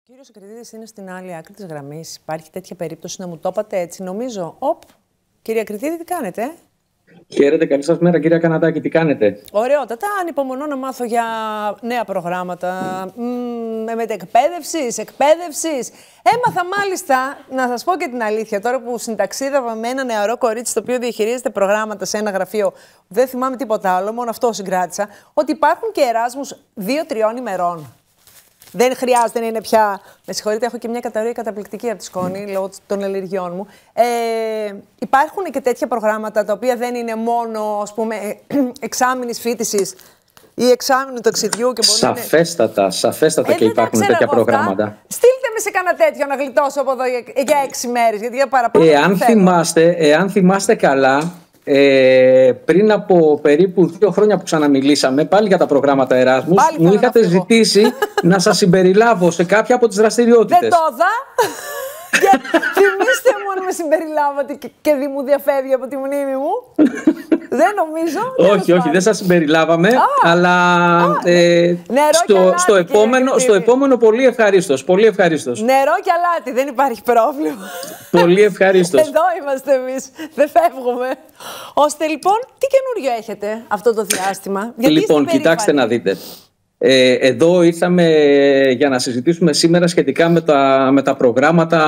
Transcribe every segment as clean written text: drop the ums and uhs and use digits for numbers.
Κύριος Ακριτίδης είναι στην άλλη άκρη της γραμμής. Υπάρχει τέτοια περίπτωση να μου το είπατε έτσι, νομίζω. Κύριε Ακριτίδη, τι κάνετε? Χαίρετε, καλή σας μέρα, κυρία Κανατάκη, τι κάνετε? Ωραιότατα, ανυπομονώ να μάθω για νέα προγράμματα. Εκπαίδευσης. Έμαθα μάλιστα, να σας πω και την αλήθεια, τώρα που συνταξίδαβα με ένα νεαρό κορίτσι το οποίο διαχειρίζεται προγράμματα σε ένα γραφείο, δεν θυμάμαι τίποτα άλλο, μόνο αυτό συγκράτησα, ότι υπάρχουν και Εράσμους 2-3 ημερών. Δεν χρειάζεται να είναι πια. Με συγχωρείτε, έχω και μια καταρροή καταπληκτική από τη σκόνη λόγω των αλλεργιών μου. Υπάρχουν και τέτοια προγράμματα τα οποία δεν είναι μόνο, ας πούμε, εξάμηνης φοιτησης ή εξάμηνου ταξιδιού και μπορεί Σαφέστατα και υπάρχουν τέτοια προγράμματα. Στείλτε με σε κανένα τέτοιο να γλιτώσω από εδώ για 6 μέρες, γιατί για παραπάνω. Εάν θυμάστε καλά, πριν από περίπου 2 χρόνια που ξαναμιλήσαμε πάλι για τα προγράμματα Εράσμους, μου είχατε ζητήσει να σας συμπεριλάβω σε κάποια από τις δραστηριότητες. Δεν το δα! Θυμήστε μου αν με συμπεριλάβατε και δεν μου διαφεύγει από τη μνήμη μου. Δεν νομίζω. Όχι, δεν σας συμπεριλάβαμε, αλλά στο επόμενο πολύ ευχαρίστως. Νερό και αλάτι, δεν υπάρχει πρόβλημα. Πολύ ευχαρίστως. Εδώ είμαστε εμείς, δεν φεύγουμε. Ώστε λοιπόν, τι καινούριο έχετε αυτό το διάστημα? Λοιπόν, κοιτάξτε να δείτε. Εδώ ήρθαμε για να συζητήσουμε σήμερα σχετικά με τα προγράμματα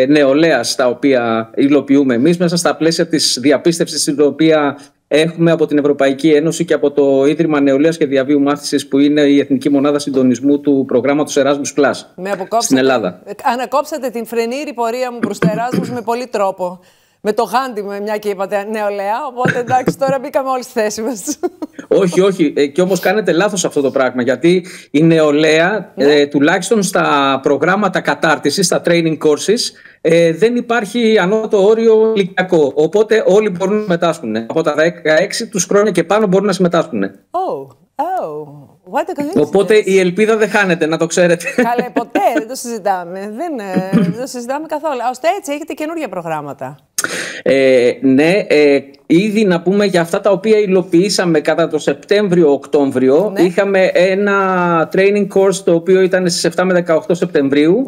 νεολαίας τα οποία υλοποιούμε εμείς μέσα στα πλαίσια της διαπίστευσης την οποία έχουμε από την Ευρωπαϊκή Ένωση και από το Ίδρυμα Νεολαίας και Διαβίου Μάθησης που είναι η Εθνική Μονάδα Συντονισμού του προγράμματος Erasmus+ στην Ελλάδα. Ανακόψατε την φρενήρη πορεία μου προς το Erasmus με πολύ τρόπο. Με το γάντι μου, μια και είπατε νεολαία, οπότε εντάξει, τώρα μπήκαμε όλοι στη θέση μας. Όχι, και όμως κάνετε λάθος αυτό το πράγμα, γιατί η νεολαία, τουλάχιστον στα προγράμματα κατάρτισης, στα training courses, δεν υπάρχει ανώτατο όριο ηλικιακό, οπότε όλοι μπορούν να συμμετάσχουν. Από τα 16 τους χρόνια και πάνω μπορούν να συμμετάσχουν. Οπότε η ελπίδα δεν χάνεται, να το ξέρετε. Καλέ, ποτέ δεν το συζητάμε. Δεν το συζητάμε καθόλου. Ώστε έτσι έχετε καινούργια προγράμματα. Ναι, ήδη να πούμε για αυτά τα οποία υλοποιήσαμε κατά το Σεπτέμβριο-Οκτώβριο. Είχαμε ένα training course το οποίο ήταν στις 7 με 18 Σεπτεμβρίου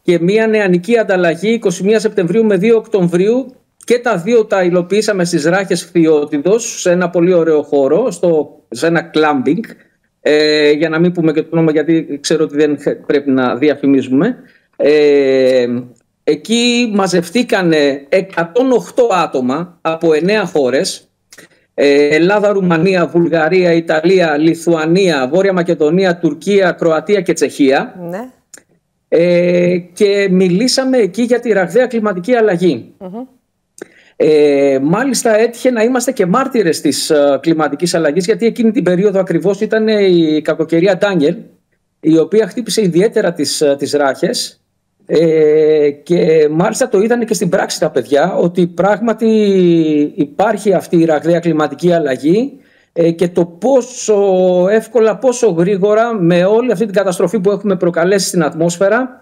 και μια νεανική ανταλλαγή 21 Σεπτεμβρίου με 2 Οκτωβρίου. Και τα δύο τα υλοποιήσαμε στις Ράχες Φθιώτιδος, σε ένα πολύ ωραίο χώρο, σε ένα clubbing. Για να μην πούμε και το όνομα, γιατί ξέρω ότι δεν πρέπει να διαφημίζουμε. Εκεί μαζευτήκανε 108 άτομα από 9 χώρες. Ελλάδα, Ρουμανία, Βουλγαρία, Ιταλία, Λιθουανία, Βόρεια Μακεδονία, Τουρκία, Κροατία και Τσεχία. Ναι. Και μιλήσαμε εκεί για τη ραγδαία κλιματική αλλαγή. Μάλιστα έτυχε να είμαστε και μάρτυρες της κλιματικής αλλαγής, γιατί εκείνη την περίοδο ακριβώς ήταν η κακοκαιρία Ντάνιελ, η οποία χτύπησε ιδιαίτερα τις Ράχες, και μάλιστα το είδανε και στην πράξη τα παιδιά ότι πράγματι υπάρχει αυτή η ραγδαία κλιματική αλλαγή, και το πόσο εύκολα, πόσο γρήγορα με όλη αυτή την καταστροφή που έχουμε προκαλέσει στην ατμόσφαιρα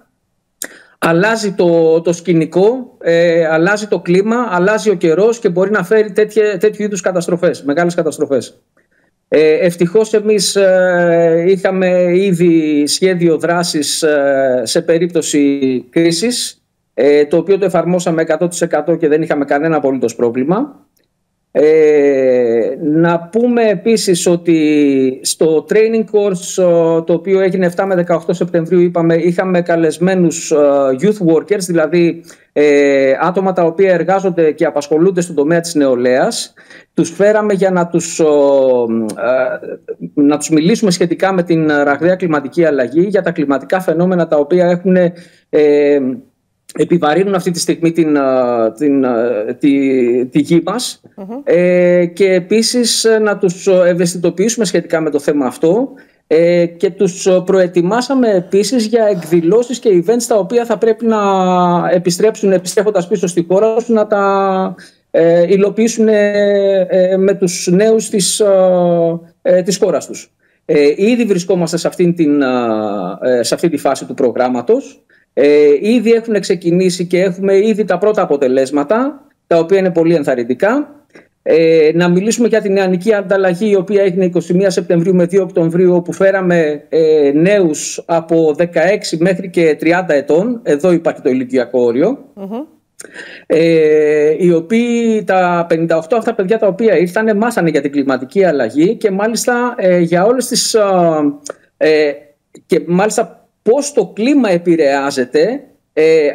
αλλάζει το σκηνικό, αλλάζει το κλίμα, αλλάζει ο καιρός και μπορεί να φέρει τέτοιου είδους καταστροφές, μεγάλες καταστροφές. Ευτυχώς εμείς είχαμε ήδη σχέδιο δράσης σε περίπτωση κρίσης, το οποίο το εφαρμόσαμε 100% και δεν είχαμε κανένα απολύτως πρόβλημα. Να πούμε επίσης ότι στο training course το οποίο έγινε 7 με 18 Σεπτεμβρίου είχαμε καλεσμένους youth workers, δηλαδή άτομα τα οποία εργάζονται και απασχολούνται στον τομέα της νεολαίας. Τους φέραμε για να τους μιλήσουμε σχετικά με την ραγδαία κλιματική αλλαγή, για τα κλιματικά φαινόμενα τα οποία επιβαρύνουν αυτή τη στιγμή τη γη μας, και επίσης να τους ευαισθητοποιήσουμε σχετικά με το θέμα αυτό, και τους προετοιμάσαμε επίσης για εκδηλώσεις και events τα οποία θα πρέπει να επιστρέφοντας πίσω στη χώρα τους, να τα υλοποιήσουν με τους νέους της χώρας τους. Ήδη βρισκόμαστε σε αυτή τη φάση του προγράμματος. Ήδη έχουν ξεκινήσει και έχουμε ήδη τα πρώτα αποτελέσματα, τα οποία είναι πολύ ενθαρρυντικά. Να μιλήσουμε για την νεανική ανταλλαγή, η οποία έγινε 21 Σεπτεμβρίου με 2 Οκτωβρίου, όπου φέραμε νέους από 16 μέχρι και 30 ετών. Εδώ υπάρχει το ηλικιακό όριο. Οι οποίοι, τα 58 αυτά παιδιά τα οποία ήρθανε, μάσανε για την κλιματική αλλαγή και μάλιστα για όλες τις και μάλιστα πώς το κλίμα επηρεάζεται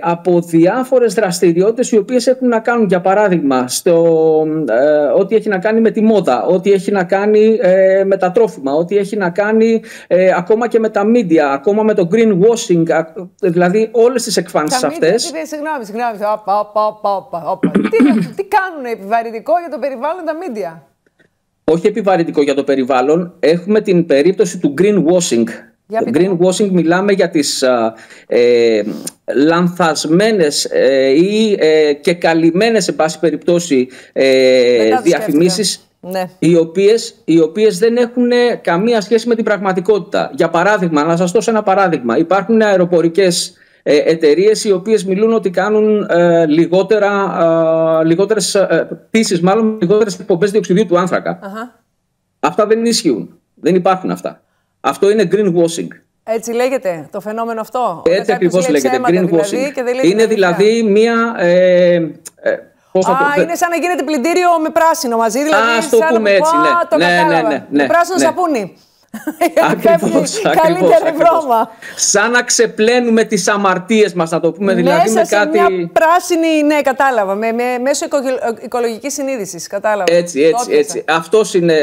από διάφορες δραστηριότητες οι οποίες έχουν να κάνουν, για παράδειγμα, ό,τι έχει να κάνει με τη μόδα, ό,τι έχει να κάνει με τα τρόφιμα, ό,τι έχει να κάνει ακόμα και με τα media, ακόμα με το greenwashing, δηλαδή όλες τις εκφάνσεις αυτές. Συγγνώμη. Τι κάνουν επιβαρυντικό για το περιβάλλον τα media? Όχι επιβαρυντικό για το περιβάλλον, έχουμε την περίπτωση του greenwashing. Το greenwashing μιλάμε για τις λανθασμένες ή και καλυμμένες, σε πάση περιπτώσει, διαφημίσεις, ναι, οι οποίες δεν έχουν καμία σχέση με την πραγματικότητα. Για παράδειγμα, να σας δώσω ένα παράδειγμα. Υπάρχουν αεροπορικές εταιρείες οι οποίες μιλούν ότι κάνουν λιγότερες πτήσεις, μάλλον λιγότερες εκπομπές διοξιδίου του άνθρακα. Αυτά δεν ισχύουν. Δεν υπάρχουν αυτά. Αυτό είναι greenwashing. Έτσι λέγεται το φαινόμενο αυτό? Έτσι ακριβώς λέγεται, greenwashing. Είναι δηλαδή μία... είναι σαν να γίνεται πλυντήριο με πράσινο μαζί, δηλαδή. Ας το πούμε έτσι, ναι. Με πράσινο σαπούνι. Ακριβώς. Σαν να ξεπλένουμε τις αμαρτίες μας, να το πούμε, δηλαδή με κάτι... Μια πράσινη, ναι, κατάλαβα, μέσω οικολογικής συνείδησης, κατάλαβα. Έτσι. Αυτός είναι,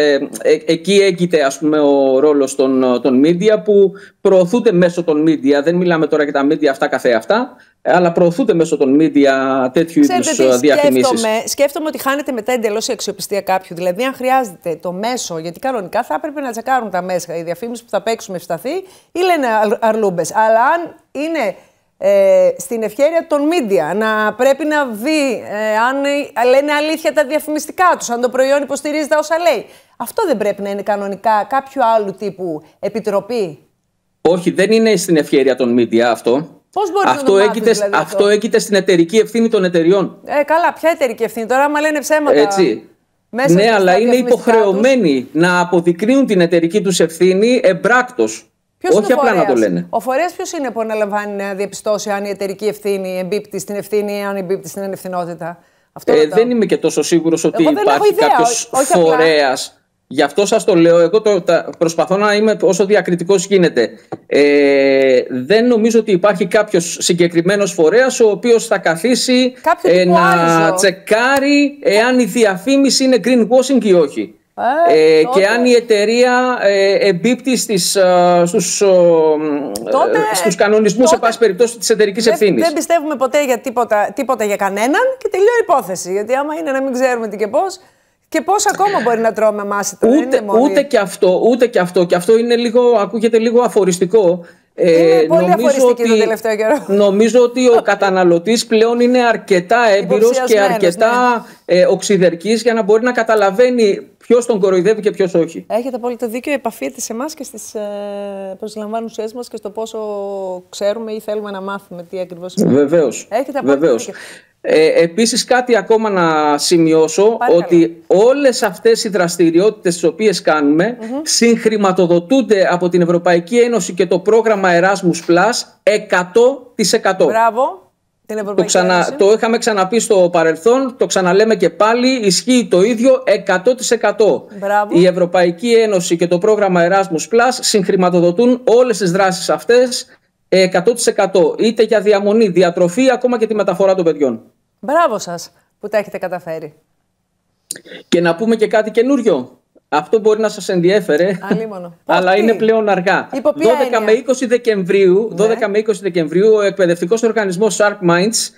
εκεί έγκυται, ας πούμε, ο ρόλος των media, που προωθούνται μέσω των media. Δεν μιλάμε τώρα για τα media αυτά καθεαυτά, αλλά προωθούνται μέσω των media τέτοιου είδους διαφημίσεις. Σκέφτομαι ότι χάνεται μετά εντελώς η αξιοπιστία κάποιου. Δηλαδή, αν χρειάζεται το μέσο, γιατί κανονικά θα έπρεπε να τσεκάρουν τα μέσα, η διαφήμιση που θα παίξουμε ευσταθεί ή λένε αρλούμπες. Αλλά αν είναι στην ευχέρεια των media να πρέπει να δει αν λένε αλήθεια τα διαφημιστικά τους, αν το προϊόν υποστηρίζει τα όσα λέει, αυτό δεν πρέπει να είναι κανονικά κάποιου άλλου τύπου επιτροπή? Όχι, δεν είναι στην ευχέρεια των media αυτό. Πώς μπορείς να το μάθεις, δηλαδή, αυτό έγκυται στην εταιρική ευθύνη των εταιριών. Καλά, ποια εταιρική ευθύνη? Τώρα, άμα λένε ψέματα. Έτσι. Ναι, αλλά είναι υποχρεωμένοι να αποδεικνύουν την εταιρική τους ευθύνη εμπράκτος. Όχι απλά να το λένε. Ο φορέας ποιος είναι που αναλαμβάνει να διαπιστώσει αν η εταιρική ευθύνη εμπίπτει στην ευθύνη ή αν εμπίπτει στην ανευθυνότητα? Δεν είμαι και τόσο σίγουρος ότι υπάρχει κάποιος φορέας. Γι' αυτό σας το λέω, εγώ προσπαθώ να είμαι όσο διακριτικός γίνεται. Δεν νομίζω ότι υπάρχει κάποιος συγκεκριμένος φορέας ο οποίος θα καθίσει να τσεκάρει εάν η διαφήμιση είναι greenwashing ή όχι. Και αν η εταιρεία εμπίπτει στους κανονισμούς, σε πάση περιπτώσει, της εταιρικής ευθύνης. Δεν πιστεύουμε ποτέ για τίποτα για κανέναν και τελειώνει η υπόθεση. Γιατί άμα είναι να μην ξέρουμε τι και πώς. Και πώς ακόμα μπορεί να τρώμε μάσιτα? Ούτε και αυτό. Και αυτό είναι ακούγεται λίγο αφοριστικό. Είναι πολύ αφοριστική το τελευταίο καιρό. Νομίζω ότι ο καταναλωτής πλέον είναι αρκετά έμπειρος και αρκετά οξυδερκής για να μπορεί να καταλαβαίνει ποιος τον κοροϊδεύει και ποιος όχι. Έχετε απόλυτο δίκιο. Επαφείται σε εμάς και στις προσλαμβάνουσές μας και στο πόσο ξέρουμε ή θέλουμε να μάθουμε τι ακριβώς είναι. Βεβαίως. Έχετε απόλυτο δίκιο. Επίσης, κάτι ακόμα να σημειώσω, ότι όλες αυτές οι δραστηριότητες τις οποίες κάνουμε συγχρηματοδοτούνται από την Ευρωπαϊκή Ένωση και το πρόγραμμα Erasmus Plus 100%. Μπράβο. Την Ευρωπαϊκή Ένωση. Το είχαμε ξαναπεί στο παρελθόν, το ξαναλέμε και πάλι, ισχύει το ίδιο 100%. Μπράβο. Η Ευρωπαϊκή Ένωση και το πρόγραμμα Erasmus Plus συγχρηματοδοτούν όλες τις δράσεις αυτές 100%, είτε για διαμονή, διατροφή, ακόμα και τη μεταφορά των παιδιών. Μπράβο σας που τα έχετε καταφέρει. Και να πούμε και κάτι καινούριο. Αυτό μπορεί να σας ενδιέφερε, αλλά είναι πλέον αργά. 12 με 20 Δεκεμβρίου ο εκπαιδευτικός οργανισμός Sharp Minds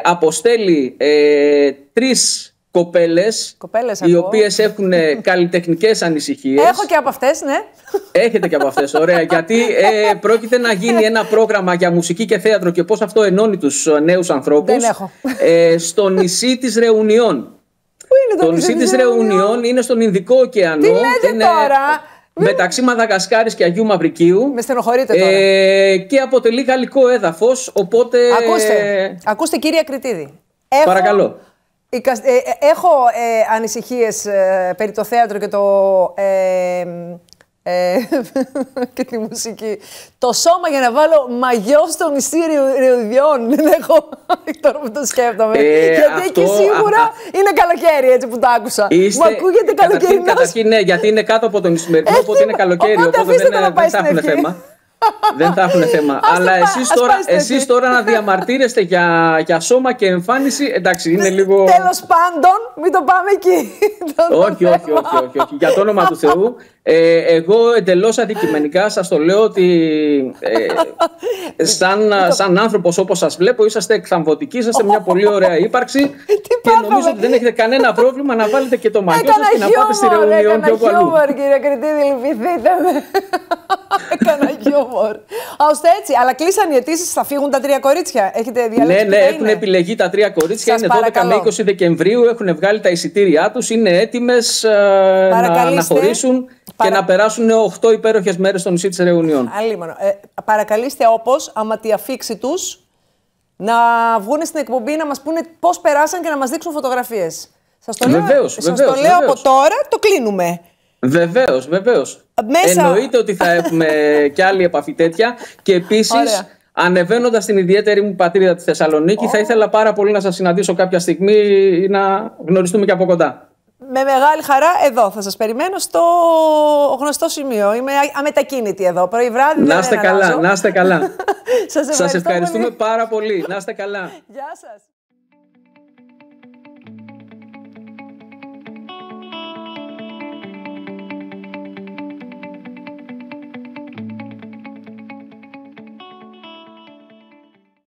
αποστέλει 3 κοπέλες οι οποίες έχουν καλλιτεχνικές ανησυχίες. Έχω και από αυτές, ναι. Έχετε και από αυτές, ωραία. Γιατί πρόκειται να γίνει ένα πρόγραμμα για μουσική και θέατρο και πώς αυτό ενώνει τους νέους ανθρώπους. Δεν έχω. Στο νησί της Ρεουνιών. Πού είναι το νησί της Ρεουνιών? Είναι στον Ινδικό ωκεανό. Τι λέτε τώρα? Μεταξύ Μαδαγασκάρης και Αγίου Μαυρικίου. Με στενοχωρείτε τώρα. Και αποτελεί γαλλικό έδαφος, οπότε... Ακούστε κύριε Ακριτίδη. Παρακαλώ. Έχω ανησυχίες περί το θέατρο και και τη μουσική. Το σώμα για να βάλω μαγιό στο νησί Ρεουδιών. Δεν έχω τώρα που το σκέφτομαι. Γιατί εκεί σίγουρα είναι καλοκαίρι, έτσι που το άκουσα. Μου ακούγεται καλοκαιρινός. Καταρχήν, ναι, γιατί είναι κάτω από τον νησιμερινό, οπότε είναι καλοκαίρι. Οπότε δεν θα έχουν θέμα. Δεν θα έχουν θέμα. Αλλά εσείς τώρα να διαμαρτύρεστε για σώμα και εμφάνιση, εντάξει, είναι λίγο. Τέλος πάντων, μην το πάμε εκεί. Όχι. Για το όνομα του Θεού. Εγώ εντελώς αντικειμενικά σας το λέω ότι σαν άνθρωπος όπως σας βλέπω είσαστε εκθαμβωτικοί, είσαστε μια πολύ ωραία ύπαρξη και νομίζω ότι δεν έχετε κανένα πρόβλημα να βάλετε και το μαγιό σας και να πάτε στη Ρεουνιόν και όπου αλλού. Έκανα χιούμορ, κύριε Κρητίδη, λυπηθείτε με. Έκανα χιούμορ. Ώστε έτσι, αλλά κλείσαν οι αιτήσεις, θα φύγουν τα 3 κορίτσια. Έχετε διαλέξει? Ναι, έχουν επιλεγεί τα 3 κορίτσια. Είναι 12 με 20 Δεκεμβρίου, έχουν βγάλει τα εισιτήριά τους, είναι έτοιμες να χωρίσουν. Και να περάσουν 8 υπέροχες μέρες στο νησί της Ρεουνιόν. Αλίμονο. Παρακαλείστε όπως, άμα τη αφήξη τους, να βγουν στην εκπομπή να μας πούνε πώς περάσαν και να μας δείξουν φωτογραφίες. Σας το λέω από τώρα, το κλείνουμε. Βεβαίως. Εννοείται ότι θα έχουμε κι άλλη επαφή τέτοια. Και επίσης, ανεβαίνοντας στην ιδιαίτερη μου πατρίδα τη Θεσσαλονίκη, θα ήθελα πάρα πολύ να σας συναντήσω κάποια στιγμή ή να γνωριστούμε και από κοντά. Με μεγάλη χαρά εδώ θα σας περιμένω στο γνωστό σημείο. Είμαι αμετακίνητη εδώ. Πρωί βράδυ. Να είστε καλά. Σας ευχαριστούμε πάρα πολύ. Να είστε καλά. Γεια σας.